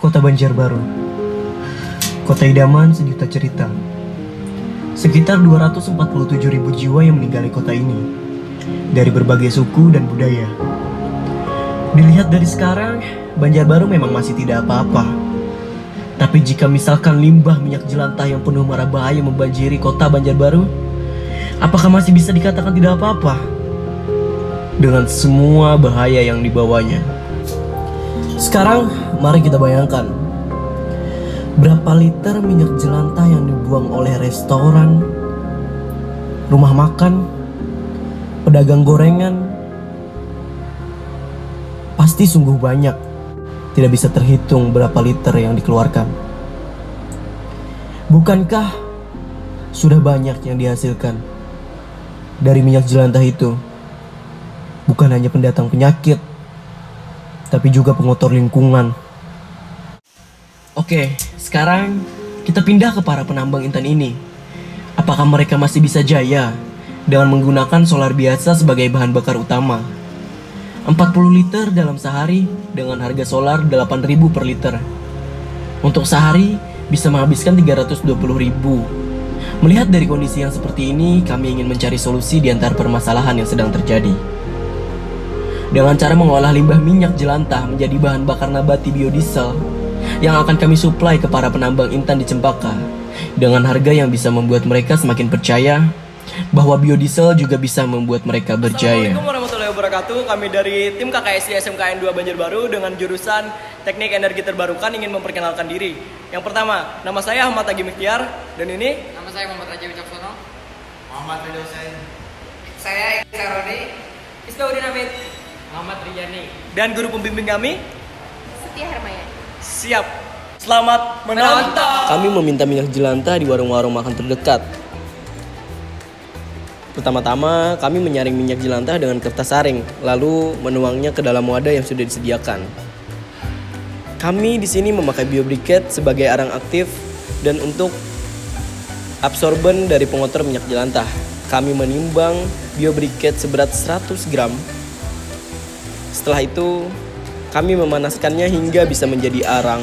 Kota Banjarbaru, kota idaman sejuta cerita. Sekitar 247.000 jiwa yang meninggali kota ini, dari berbagai suku dan budaya. Dilihat dari sekarang, Banjarbaru memang masih tidak apa-apa. Tapi jika misalkan limbah minyak jelantah yang penuh mara bahaya membanjiri kota Banjarbaru, apakah masih bisa dikatakan tidak apa-apa? Dengan semua bahaya yang dibawanya. Sekarang, mari kita bayangkan berapa liter minyak jelantah yang dibuang oleh restoran, rumah makan, pedagang gorengan. Pasti sungguh banyak, tidak bisa terhitung berapa liter yang dikeluarkan. Bukankah sudah banyak yang dihasilkan dari minyak jelantah itu? Bukan hanya pendatang penyakit, tapi juga pengotor lingkungan. Oke, sekarang kita pindah ke para penambang intan ini. Apakah mereka masih bisa jaya dengan menggunakan solar biasa sebagai bahan bakar utama? 40 liter dalam sehari dengan harga solar 8.000 per liter. Untuk sehari bisa menghabiskan 320.000. Melihat dari kondisi yang seperti ini, kami ingin mencari solusi di antara permasalahan yang sedang terjadi. Dengan cara mengolah limbah minyak jelantah menjadi bahan bakar nabati biodiesel yang akan kami suplai ke para penambang intan di Cempaka dengan harga yang bisa membuat mereka semakin percaya bahwa biodiesel juga bisa membuat mereka berjaya. Assalamualaikum warahmatullahi wabarakatuh. Kami dari tim KKSI SMKN 2 Banjarbaru dengan jurusan Teknik Energi Terbarukan ingin memperkenalkan diri. Yang pertama, nama saya Ahmad Agi Mikhtiar dan ini Nama saya Muhammad Raja Wicaksono. Muhammad Ridho Sain. Saya Saroni. Isbaudin Hamid Muhammad Rijani. dan guru pembimbing kami. Setia Hermayani. Siap. Selamat menonton. Kami meminta minyak jelantah di warung-warung makan terdekat. Pertama-tama, kami menyaring minyak jelantah dengan kertas saring, lalu menuangnya ke dalam wadah yang sudah disediakan. Kami di sini memakai biobriquette sebagai arang aktif dan untuk absorben dari pengotor minyak jelantah. Kami menimbang biobriquette seberat 100 gram. Setelah itu, kami memanaskannya hingga bisa menjadi arang.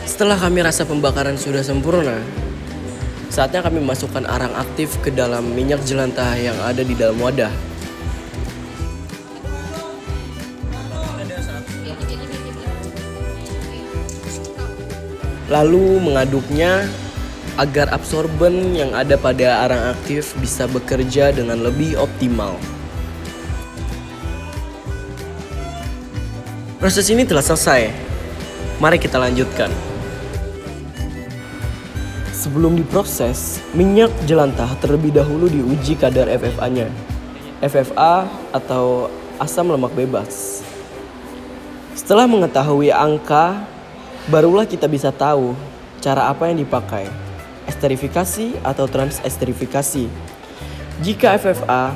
Setelah kami rasa pembakaran sudah sempurna, saatnya kami masukkan arang aktif ke dalam minyak jelantah yang ada di dalam wadah. Lalu mengaduknya agar absorben yang ada pada arang aktif bisa bekerja dengan lebih optimal. Proses ini telah selesai. Mari kita lanjutkan. Sebelum diproses, minyak jelantah terlebih dahulu diuji kadar FFA-nya. FFA atau asam lemak bebas. Setelah mengetahui angka, barulah kita bisa tahu cara apa yang dipakai, esterifikasi atau transesterifikasi. Jika FFA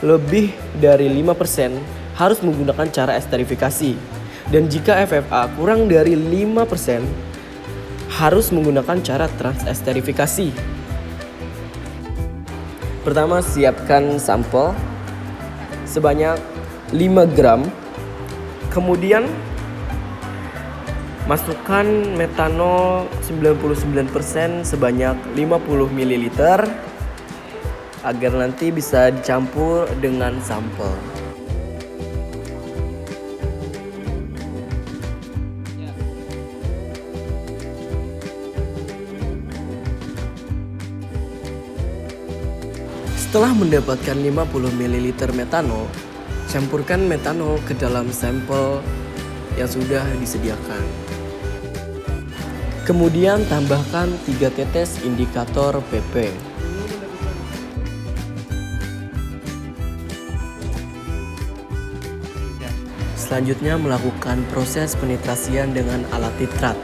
lebih dari 5%, harus menggunakan cara esterifikasi. Dan jika FFA kurang dari 5%, harus menggunakan cara transesterifikasi. Pertama, siapkan sampel sebanyak 5 gram. Kemudian masukkan metanol 99% sebanyak 50 ml agar nanti bisa dicampur dengan sampel. Setelah mendapatkan 50 ml metanol, campurkan metanol ke dalam sampel yang sudah disediakan. Kemudian tambahkan 3 tetes indikator PP. Selanjutnya melakukan proses penitrasian dengan alat nitrat.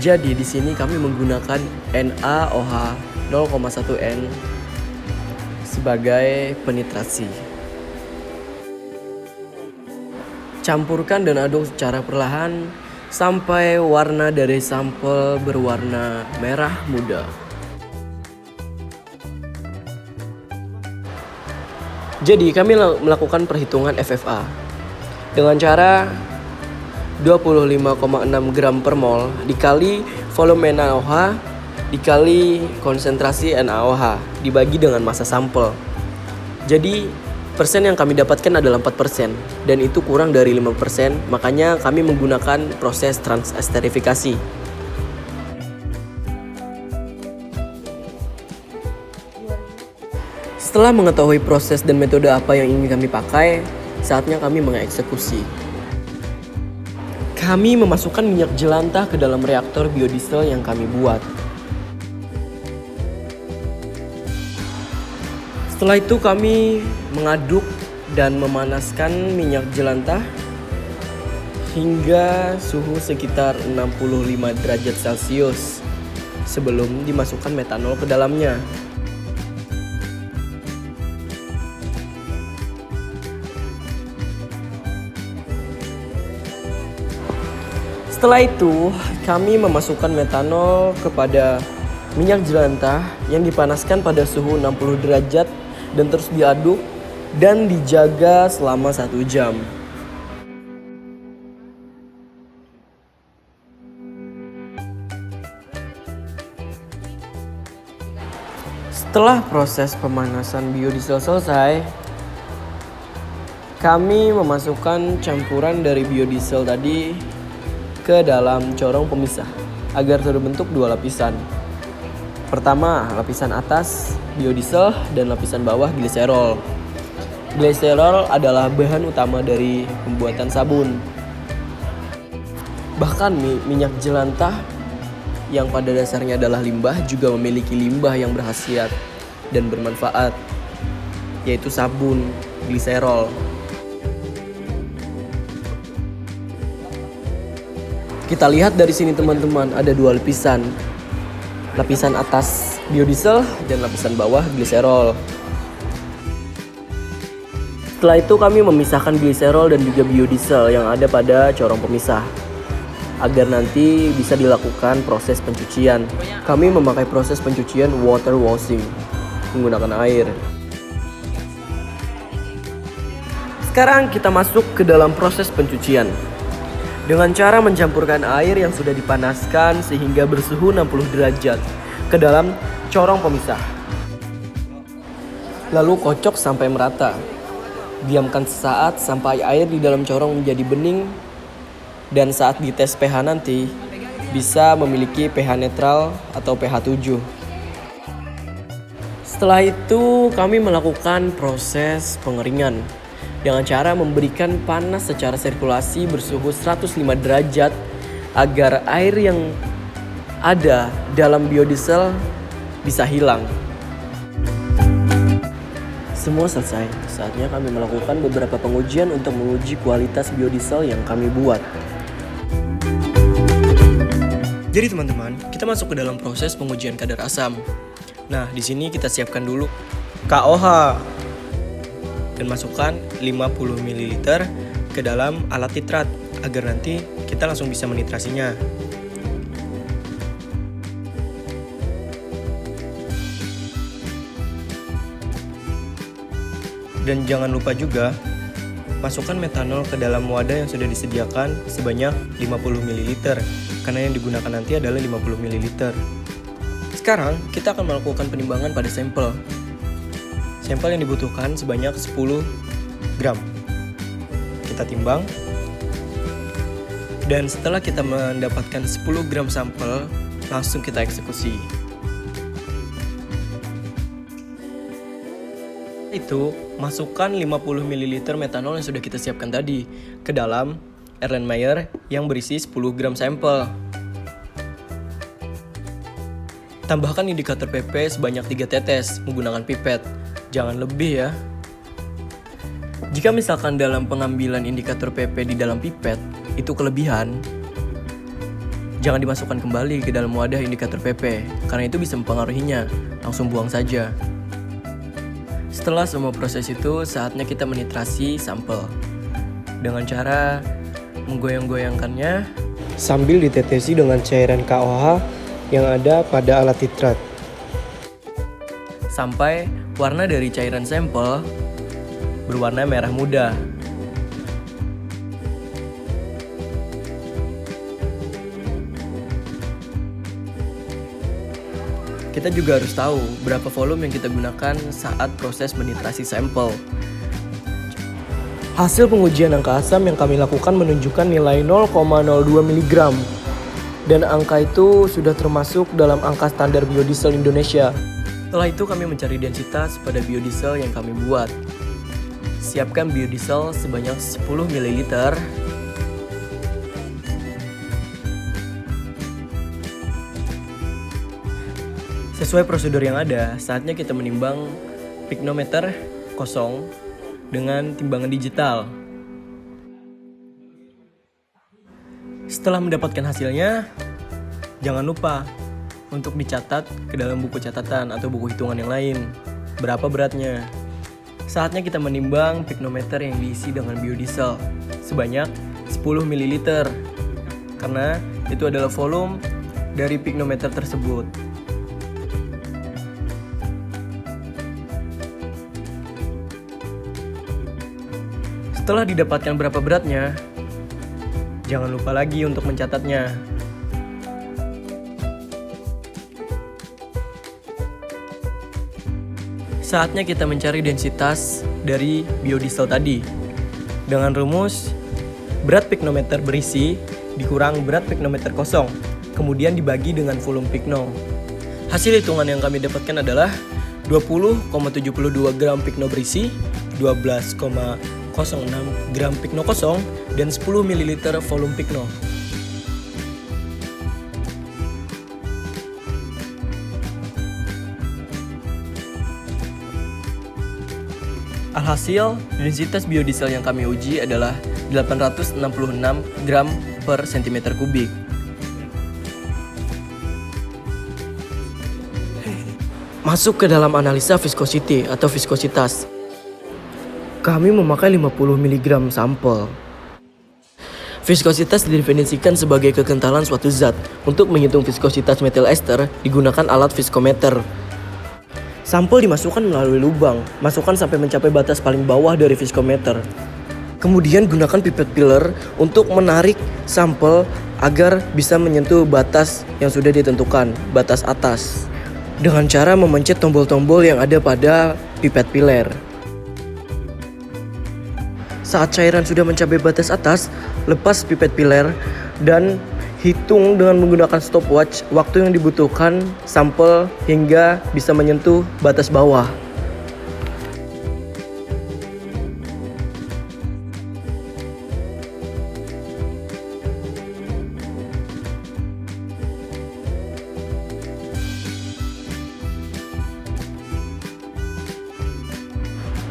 Jadi di sini kami menggunakan NaOH 0,1N sebagai penitrasi. Campurkan dan aduk secara perlahan sampai warna dari sampel berwarna merah muda. Jadi kami melakukan perhitungan FFA dengan cara 25,6 gram per mol dikali volume NaOH dikali konsentrasi NaOH dibagi dengan massa sampel. Jadi persen yang kami dapatkan adalah 4% dan itu kurang dari 5%, makanya kami menggunakan proses transesterifikasi. Setelah mengetahui proses dan metode apa yang ingin kami pakai, saatnya kami mengeksekusi. Kami memasukkan minyak jelantah ke dalam reaktor biodiesel yang kami buat. Setelah itu kami mengaduk dan memanaskan minyak jelantah hingga suhu sekitar 65 derajat Celcius sebelum dimasukkan metanol ke dalamnya. Setelah itu, kami memasukkan metanol kepada minyak jelantah yang dipanaskan pada suhu 60 derajat dan terus diaduk dan dijaga selama 1 jam. Setelah proses pemanasan biodiesel selesai, kami memasukkan campuran dari biodiesel tadi ke dalam corong pemisah agar terbentuk 2 lapisan. Pertama, lapisan atas biodiesel dan lapisan bawah gliserol. Gliserol adalah bahan utama dari pembuatan sabun. Bahkan minyak jelantah yang pada dasarnya adalah limbah juga memiliki limbah yang berkhasiat dan bermanfaat, yaitu sabun gliserol. Kita lihat dari sini teman-teman, ada 2 lapisan. Lapisan atas biodiesel dan lapisan bawah gliserol. Setelah itu kami memisahkan gliserol dan juga biodiesel yang ada pada corong pemisah agar nanti bisa dilakukan proses pencucian. Kami memakai proses pencucian water washing menggunakan air. Sekarang kita masuk ke dalam proses pencucian dengan cara mencampurkan air yang sudah dipanaskan sehingga bersuhu 60 derajat ke dalam corong pemisah. Lalu kocok sampai merata. Diamkan sesaat sampai air di dalam corong menjadi bening, dan saat dites pH nanti bisa memiliki pH netral atau pH 7. Setelah itu kami melakukan proses pengeringan dengan cara memberikan panas secara sirkulasi bersuhu 105 derajat agar air yang ada dalam biodiesel bisa hilang. Semua selesai. Saatnya kami melakukan beberapa pengujian untuk menguji kualitas biodiesel yang kami buat. Jadi teman-teman, kita masuk ke dalam proses pengujian kadar asam. Nah, di sini kita siapkan dulu KOH dan masukkan 50 ml ke dalam alat titrat agar nanti kita langsung bisa menitrasinya. Dan jangan lupa juga masukkan metanol ke dalam wadah yang sudah disediakan sebanyak 50 ml karena yang digunakan nanti adalah 50 ml. Sekarang kita akan melakukan penimbangan pada sampel. Sampel yang dibutuhkan sebanyak 10 gram. Kita timbang. Dan setelah kita mendapatkan 10 gram sampel, langsung kita eksekusi. Itu, masukkan 50 ml metanol yang sudah kita siapkan tadi ke dalam Erlenmeyer yang berisi 10 gram sampel. Tambahkan indikator PP sebanyak 3 tetes menggunakan pipet. Jangan lebih ya. Jika misalkan dalam pengambilan indikator PP di dalam pipet itu kelebihan, jangan dimasukkan kembali ke dalam wadah indikator PP karena itu bisa mempengaruhinya. Langsung buang saja. Setelah semua proses itu, saatnya kita menitrasi sampel dengan cara menggoyang-goyangkannya sambil ditetesi dengan cairan KOH yang ada pada alat titrat. Sampai warna dari cairan sampel berwarna merah muda. Kita juga harus tahu berapa volume yang kita gunakan saat proses menitrasi sampel. Hasil pengujian angka asam yang kami lakukan menunjukkan nilai 0,02 mg. Dan angka itu sudah termasuk dalam angka standar biodiesel Indonesia. Setelah itu kami mencari densitas pada biodiesel yang kami buat. Siapkan biodiesel sebanyak 10 ml. Sesuai prosedur yang ada, saatnya kita menimbang piknometer kosong dengan timbangan digital. Setelah mendapatkan hasilnya, jangan lupa untuk dicatat ke dalam buku catatan atau buku hitungan yang lain. Berapa beratnya? Saatnya kita menimbang piknometer yang diisi dengan biodiesel sebanyak 10 ml. Karena itu adalah volume dari piknometer tersebut. Setelah didapatkan berapa beratnya, jangan lupa lagi untuk mencatatnya. Saatnya kita mencari densitas dari biodiesel tadi. Dengan rumus, berat piknometer berisi dikurang berat piknometer kosong, kemudian dibagi dengan volume pikno. Hasil hitungan yang kami dapatkan adalah 20,72 gram pikno berisi, 12,06 gram pikno kosong, dan 10 ml volume pikno. Alhasil, densitas biodiesel yang kami uji adalah 866 gram per cm kubik. Masuk ke dalam analisa viscosity atau viskositas. Kami memakai 50 mg sampel. Viskositas didefinisikan sebagai kekentalan suatu zat. Untuk menghitung viskositas metil ester, digunakan alat viskometer. Sampel dimasukkan melalui lubang, masukkan sampai mencapai batas paling bawah dari viskometer. Kemudian gunakan pipet filler untuk menarik sampel agar bisa menyentuh batas yang sudah ditentukan, batas atas. Dengan cara memencet tombol-tombol yang ada pada pipet filler. Saat cairan sudah mencapai batas atas, lepas pipet filler dan hitung dengan menggunakan stopwatch waktu yang dibutuhkan sampel hingga bisa menyentuh batas bawah.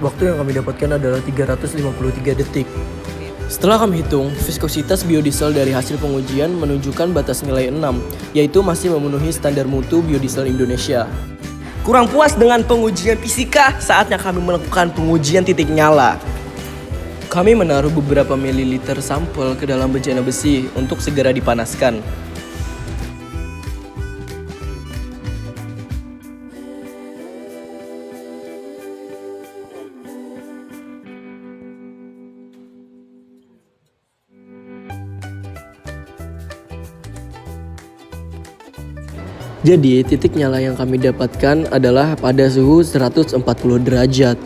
Waktu yang kami dapatkan adalah 353 detik. Setelah kami hitung, viskositas biodiesel dari hasil pengujian menunjukkan batas nilai 6, yaitu masih memenuhi standar mutu biodiesel Indonesia. Kurang puas dengan pengujian fisika, saatnya kami melakukan pengujian titik nyala. Kami menaruh beberapa mililiter sampel ke dalam bejana besi untuk segera dipanaskan. Jadi, titik nyala yang kami dapatkan adalah pada suhu 140 derajat.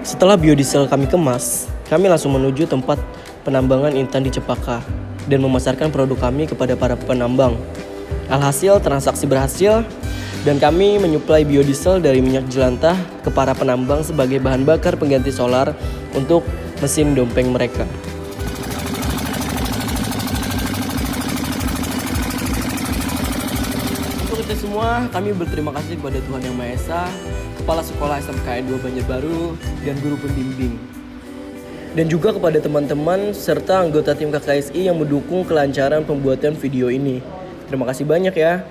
Setelah biodiesel kami kemas, kami langsung menuju tempat penambangan intan di Cepaka dan memasarkan produk kami kepada para penambang. Alhasil, transaksi berhasil dan kami menyuplai biodiesel dari minyak jelantah ke para penambang sebagai bahan bakar pengganti solar untuk mesin dompeng mereka. Itu semua, kami berterima kasih kepada Tuhan Yang Maha Esa, Kepala Sekolah SMKN 2 Banjarbaru, dan guru pembimbing. Dan juga kepada teman-teman serta anggota tim KKSI yang mendukung kelancaran pembuatan video ini. Terima kasih banyak ya.